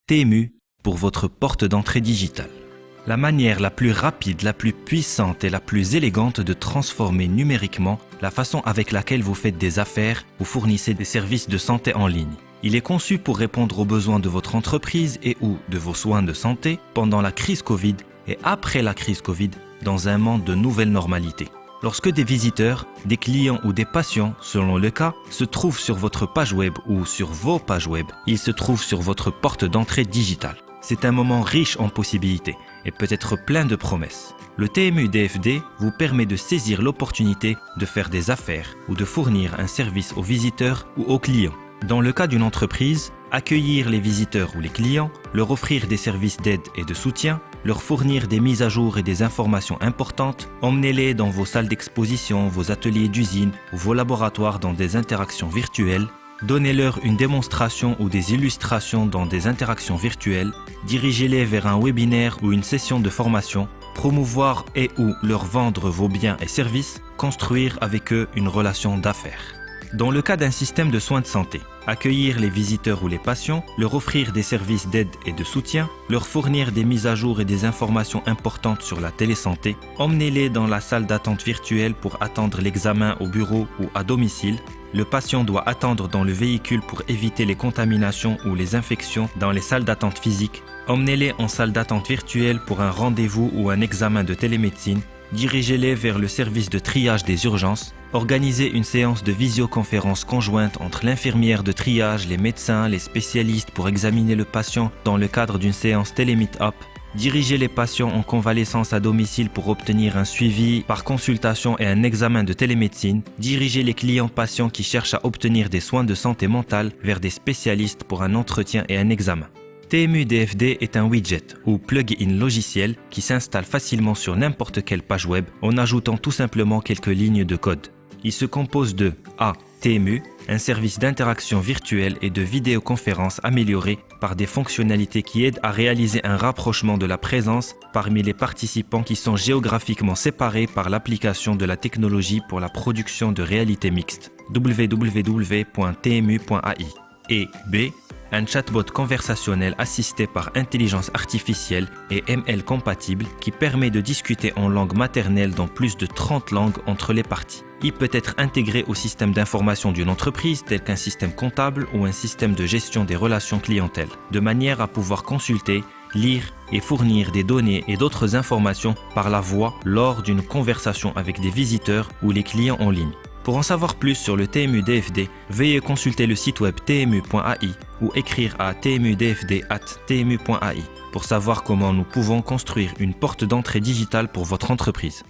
TMU pour votre porte d'entrée digitale. La manière la plus rapide, la plus puissante et la plus élégante de transformer numériquement la façon avec laquelle vous faites des affaires ou fournissez des services de santé en ligne. Il est conçu pour répondre aux besoins de votre entreprise et ou de vos soins de santé pendant la crise Covid et après la crise Covid dans un monde de nouvelles normalités. Lorsque des visiteurs, des clients ou des patients, selon le cas, se trouvent sur votre page web ou sur vos pages web, ils se trouvent sur votre porte d'entrée digitale. C'est un moment riche en possibilités et peut être plein de promesses. Le TMU DFD vous permet de saisir l'opportunité de faire des affaires ou de fournir un service aux visiteurs ou aux clients. Dans le cas d'une entreprise, accueillir les visiteurs ou les clients, leur offrir des services d'aide et de soutien, leur fournir des mises à jour et des informations importantes, emmenez-les dans vos salles d'exposition, vos ateliers d'usine ou vos laboratoires dans des interactions virtuelles, donnez-leur une démonstration ou des illustrations dans des interactions virtuelles, dirigez-les vers un webinaire ou une session de formation, promouvoir et ou leur vendre vos biens et services, construire avec eux une relation d'affaires. Dans le cas d'un système de soins de santé, accueillir les visiteurs ou les patients, leur offrir des services d'aide et de soutien, leur fournir des mises à jour et des informations importantes sur la télésanté, emmenez-les dans la salle d'attente virtuelle pour attendre l'examen au bureau ou à domicile. Le patient doit attendre dans le véhicule pour éviter les contaminations ou les infections dans les salles d'attente physiques. Emmenez-les en salle d'attente virtuelle pour un rendez-vous ou un examen de télémédecine. Dirigez-les vers le service de triage des urgences. Organisez une séance de visioconférence conjointe entre l'infirmière de triage, les médecins, les spécialistes pour examiner le patient dans le cadre d'une séance télémeet-up. Dirigez les patients en convalescence à domicile pour obtenir un suivi par consultation et un examen de télémédecine. Dirigez les clients patients qui cherchent à obtenir des soins de santé mentale vers des spécialistes pour un entretien et un examen. TMU DFD est un widget ou plugin logiciel qui s'installe facilement sur n'importe quelle page web en ajoutant tout simplement quelques lignes de code. Il se compose de A. TMU, un service d'interaction virtuelle et de vidéoconférence amélioré par des fonctionnalités qui aident à réaliser un rapprochement de la présence parmi les participants qui sont géographiquement séparés par l'application de la technologie pour la production de réalité mixte www.tmu.ai. Et B. Un chatbot conversationnel assisté par intelligence artificielle et ML compatible qui permet de discuter en langue maternelle dans plus de 30 langues entre les parties. Il peut être intégré au système d'information d'une entreprise tel qu'un système comptable ou un système de gestion des relations clientèle, de manière à pouvoir consulter, lire et fournir des données et d'autres informations par la voix lors d'une conversation avec des visiteurs ou les clients en ligne. Pour en savoir plus sur le TMU DFD, veuillez consulter le site web tmu.ai ou écrire à tmudfd@tmu.ai pour savoir comment nous pouvons construire une porte d'entrée digitale pour votre entreprise.